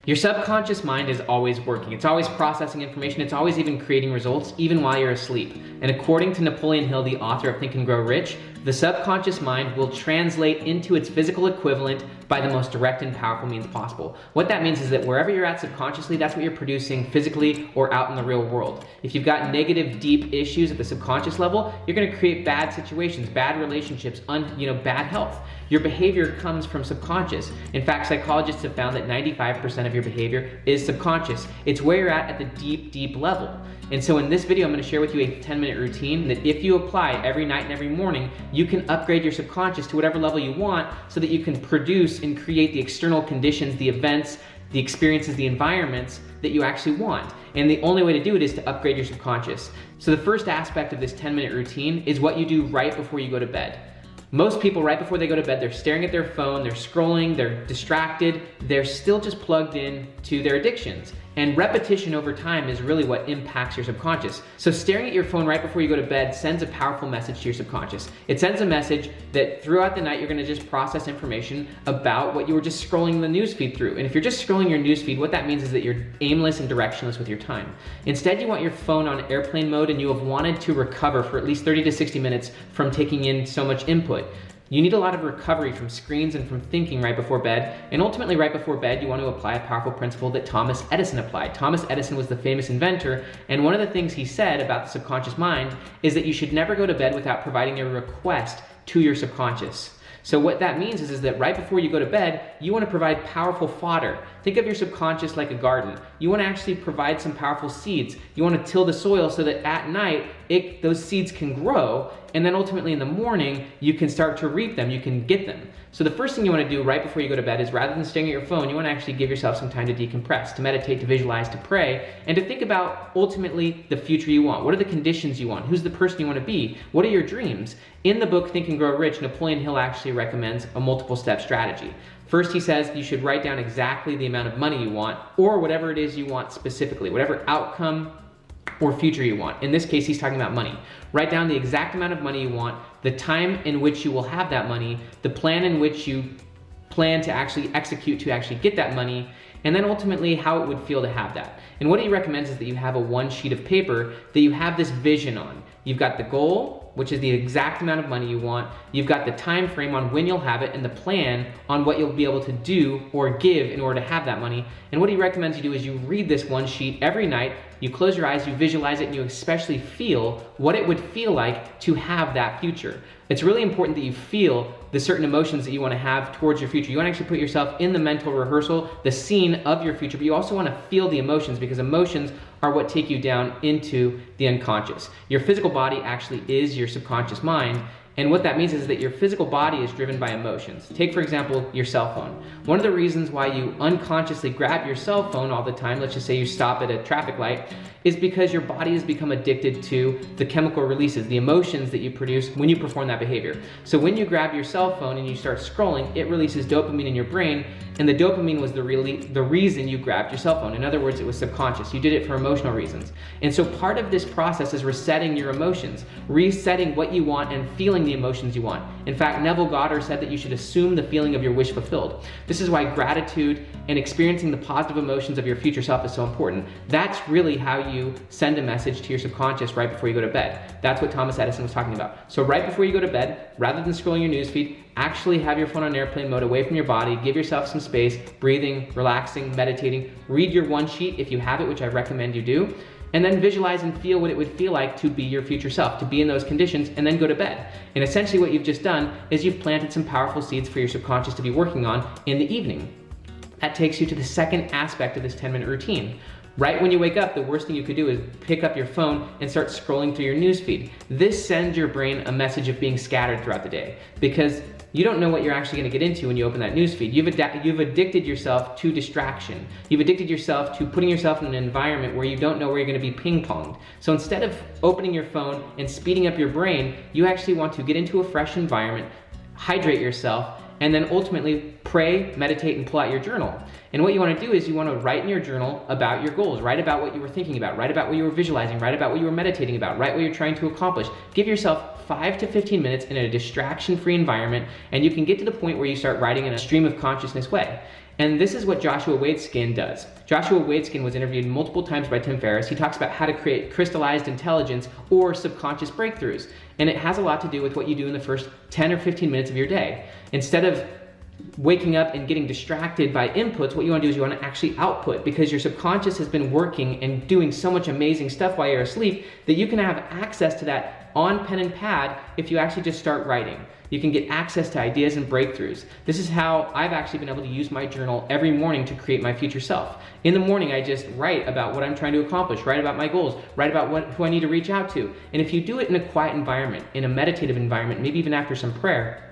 Your subconscious mind is always working. It's always processing information. It's always even creating results, even while you're asleep. And according to Napoleon Hill, the author of Think and Grow Rich, the subconscious mind will translate into its physical equivalent by the most direct and powerful means possible. What that means is that wherever you're at subconsciously, that's what you're producing physically or out in the real world. If you've got negative, deep issues at the subconscious level, you're gonna create bad situations, bad relationships, bad health. Your behavior comes from subconscious. In fact, psychologists have found that 95% of your behavior is subconscious. It's where you're at the deep, deep level. And so in this video, I'm gonna share with you a 10-minute routine that if you apply every night and every morning, you can upgrade your subconscious to whatever level you want so that you can produce and create the external conditions, the events, the experiences, the environments that you actually want. And the only way to do it is to upgrade your subconscious. So the first aspect of this 10-minute routine is what you do right before you go to bed. Most people, right before they go to bed, they're staring at their phone, they're scrolling, they're distracted, they're still just plugged in to their addictions. And repetition over time is really what impacts your subconscious. So staring at your phone right before you go to bed sends a powerful message to your subconscious. It sends a message that throughout the night, you're gonna just process information about what you were just scrolling the newsfeed through. And if you're just scrolling your newsfeed, what that means is that you're aimless and directionless with your time. Instead, you want your phone on airplane mode and you have wanted to recover for at least 30 to 60 minutes from taking in so much input. You need a lot of recovery from screens and from thinking right before bed. And ultimately right before bed, you want to apply a powerful principle that Thomas Edison applied. Thomas Edison was the famous inventor. And one of the things he said about the subconscious mind is that you should never go to bed without providing a request to your subconscious. So what that means is that right before you go to bed, you want to provide powerful fodder. Think of your subconscious like a garden. You want to actually provide some powerful seeds. You want to till the soil so that at night, those seeds can grow, and then ultimately in the morning, you can start to reap them, you can get them. So the first thing you want to do right before you go to bed is rather than staring at your phone, you want to actually give yourself some time to decompress, to meditate, to visualize, to pray, and to think about ultimately the future you want. What are the conditions you want? Who's the person you want to be? What are your dreams? In the book, Think and Grow Rich, Napoleon Hill actually recommends a multiple step strategy. First, he says you should write down exactly the amount of money you want, or whatever it is you want specifically, whatever outcome or future you want. In this case, he's talking about money. Write down the exact amount of money you want, the time in which you will have that money, the plan in which you plan to actually execute to actually get that money, and then ultimately how it would feel to have that. And what he recommends is that you have a one sheet of paper that you have this vision on. You've got the goal, which is the exact amount of money you want. You've got the time frame on when you'll have it and the plan on what you'll be able to do or give in order to have that money. And what he recommends you do is you read this one sheet every night, you close your eyes, you visualize it, and you especially feel what it would feel like to have that future. It's really important that you feel the certain emotions that you want to have towards your future. You want to actually put yourself in the mental rehearsal, the scene of your future, but you also want to feel the emotions because emotions are what take you down into the unconscious. Your physical body actually is your subconscious mind. And what that means is that your physical body is driven by emotions. Take, for example, your cell phone. One of the reasons why you unconsciously grab your cell phone all the time, let's just say you stop at a traffic light, is because your body has become addicted to the chemical releases, the emotions that you produce when you perform that behavior. So when you grab your cell phone and you start scrolling, it releases dopamine in your brain, and the dopamine was the reason you grabbed your cell phone. In other words, it was subconscious. You did it for emotional reasons. And so part of this process is resetting your emotions, resetting what you want and feeling the emotions you want. In fact, Neville Goddard said that you should assume the feeling of your wish fulfilled. This is why gratitude and experiencing the positive emotions of your future self is so important. That's really how you send a message to your subconscious right before you go to bed. That's what Thomas Edison was talking about. So right before you go to bed, rather than scrolling your newsfeed, actually have your phone on airplane mode away from your body, give yourself some space, breathing, relaxing, meditating, read your one sheet if you have it, which I recommend you do, and then visualize and feel what it would feel like to be your future self, to be in those conditions, and then go to bed. And essentially what you've just done is you've planted some powerful seeds for your subconscious to be working on in the evening. That takes you to the second aspect of this 10-minute routine. Right when you wake up, the worst thing you could do is pick up your phone and start scrolling through your newsfeed. This sends your brain a message of being scattered throughout the day because you don't know what you're actually gonna get into when you open that newsfeed. You've addicted yourself to distraction. You've addicted yourself to putting yourself in an environment where you don't know where you're gonna be ping-ponged. So instead of opening your phone and speeding up your brain, you actually want to get into a fresh environment, hydrate yourself, and then ultimately pray, meditate, and pull out your journal. And what you want to do is you want to write in your journal about your goals, write about what you were thinking about, write about what you were visualizing, write about what you were meditating about, write what you're trying to accomplish. Give yourself 5 to 15 minutes in a distraction-free environment, and you can get to the point where you start writing in a stream of consciousness way. And this is what Joshua Waitzkin does. Joshua Waitzkin was interviewed multiple times by Tim Ferriss. He talks about how to create crystallized intelligence or subconscious breakthroughs. And it has a lot to do with what you do in the first 10 or 15 minutes of your day. Instead of waking up and getting distracted by inputs, what you want to do is you want to actually output, because your subconscious has been working and doing so much amazing stuff while you're asleep that you can have access to that on pen and pad if you actually just start writing. You can get access to ideas and breakthroughs. This is how I've actually been able to use my journal every morning to create my future self. In the morning, I just write about what I'm trying to accomplish, write about my goals, write about who I need to reach out to. And if you do it in a quiet environment, in a meditative environment, maybe even after some prayer,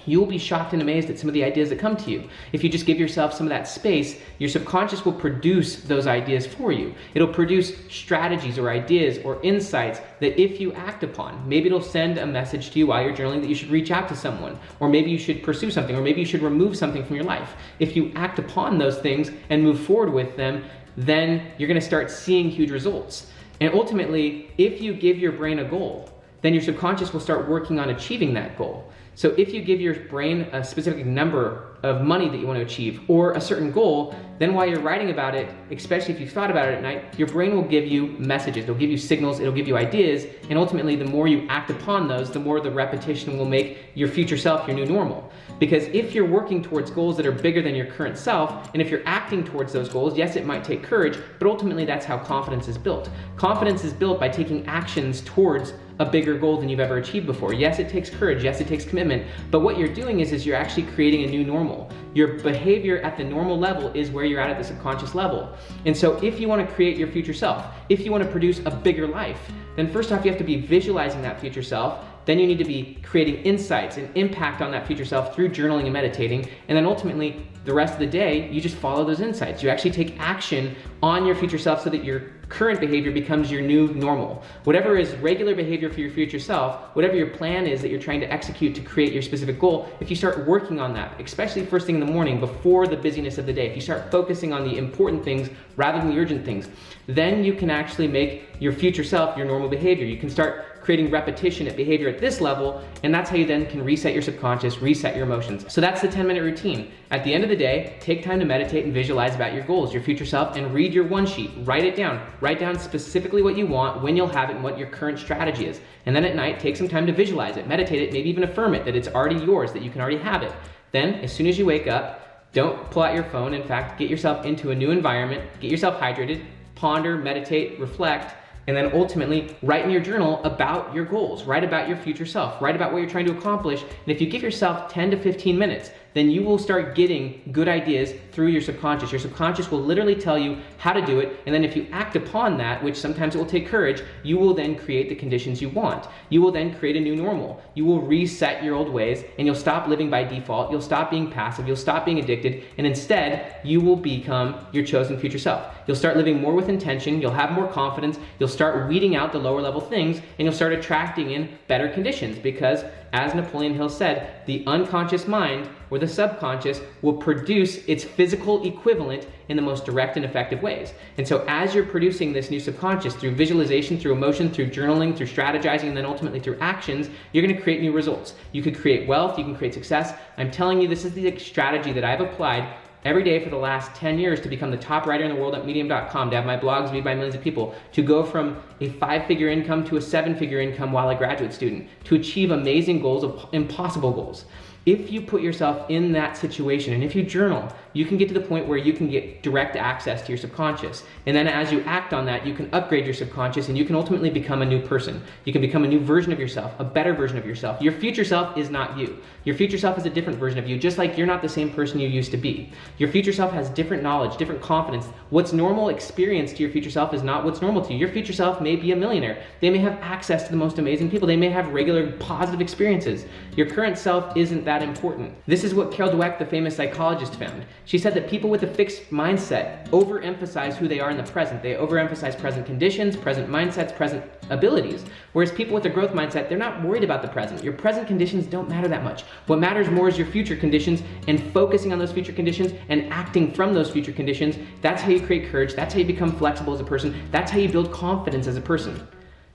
you will be shocked and amazed at some of the ideas that come to you. If you just give yourself some of that space, your subconscious will produce those ideas for you. It'll produce strategies or ideas or insights that if you act upon, maybe it'll send a message to you while you're journaling that you should reach out to someone, or maybe you should pursue something, or maybe you should remove something from your life. If you act upon those things and move forward with them, then you're gonna start seeing huge results. And ultimately, if you give your brain a goal, then your subconscious will start working on achieving that goal. So if you give your brain a specific number of money that you want to achieve or a certain goal, then while you're writing about it, especially if you've thought about it at night, your brain will give you messages, it'll give you signals, it'll give you ideas, and ultimately the more you act upon those, the more the repetition will make your future self your new normal. Because if you're working towards goals that are bigger than your current self, and if you're acting towards those goals, yes, it might take courage, but ultimately that's how confidence is built. Confidence is built by taking actions towards a bigger goal than you've ever achieved before. Yes, it takes courage, yes, it takes commitment, but what you're doing is you're actually creating a new normal. Your behavior at the normal level is where you're at the subconscious level. And so if you want to create your future self, if you want to produce a bigger life, then first off you have to be visualizing that future self. Then you need to be creating insights and impact on that future self through journaling and meditating. And then ultimately, the rest of the day, you just follow those insights. You actually take action on your future self so that your current behavior becomes your new normal. Whatever is regular behavior for your future self, whatever your plan is that you're trying to execute to create your specific goal, if you start working on that, especially first thing in the morning before the busyness of the day, if you start focusing on the important things rather than the urgent things, then you can actually make your future self your normal behavior. You can start creating repetition at behavior at this level, and that's how you then can reset your subconscious, reset your emotions. So that's the 10-minute routine. At the end of the day, take time to meditate and visualize about your goals, your future self, and read your one sheet. Write it down. Write down specifically what you want, when you'll have it, and what your current strategy is. And then at night, take some time to visualize it, meditate it, maybe even affirm it, that it's already yours, that you can already have it. Then, as soon as you wake up, don't pull out your phone. In fact, get yourself into a new environment, get yourself hydrated, ponder, meditate, reflect, and then ultimately write in your journal about your goals, write about your future self, write about what you're trying to accomplish. And if you give yourself 10 to 15 minutes, then you will start getting good ideas through your subconscious. Your subconscious will literally tell you how to do it, and then if you act upon that, which sometimes it will take courage, you will then create the conditions you want. You will then create a new normal. You will reset your old ways, and you'll stop living by default, you'll stop being passive, you'll stop being addicted, and instead, you will become your chosen future self. You'll start living more with intention, you'll have more confidence, you'll start weeding out the lower level things, and you'll start attracting in better conditions, because as Napoleon Hill said, the unconscious mind, or the subconscious, will produce its physical equivalent in the most direct and effective ways. And so as you're producing this new subconscious through visualization, through emotion, through journaling, through strategizing, and then ultimately through actions, you're gonna create new results. You could create wealth, you can create success. I'm telling you, this is the strategy that I've applied every day for the last 10 years to become the top writer in the world at medium.com, to have my blogs viewed by millions of people, to go from a 5-figure income to a 7-figure income while a graduate student, to achieve amazing goals, impossible goals. If you put yourself in that situation, and if you journal, you can get to the point where you can get direct access to your subconscious. And then as you act on that, you can upgrade your subconscious, and you can ultimately become a new person. You can become a new version of yourself, a better version of yourself. Your future self is not you. Your future self is a different version of you, just like you're not the same person you used to be. Your future self has different knowledge, different confidence. What's normal experience to your future self is not what's normal to you. Your future self may be a millionaire. They may have access to the most amazing people. They may have regular positive experiences. Your current self isn't that important. This is what Carol Dweck, the famous psychologist, found. She said that people with a fixed mindset overemphasize who they are in the present. They overemphasize present conditions, present mindsets, present abilities. Whereas people with a growth mindset, they're not worried about the present. Your present conditions don't matter that much. What matters more is your future conditions, and focusing on those future conditions and acting from those future conditions. That's how you create courage. That's how you become flexible as a person. That's how you build confidence as a person.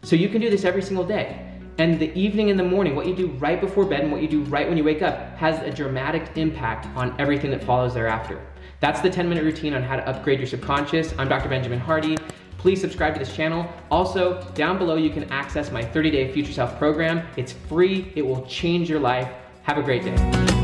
So you can do this every single day. And the evening and the morning, what you do right before bed and what you do right when you wake up has a dramatic impact on everything that follows thereafter. That's the 10-minute routine on how to upgrade your subconscious. I'm Dr. Benjamin Hardy. Please subscribe to this channel. Also, down below you can access my 30-day Future Self program. It's free. It will change your life. Have a great day.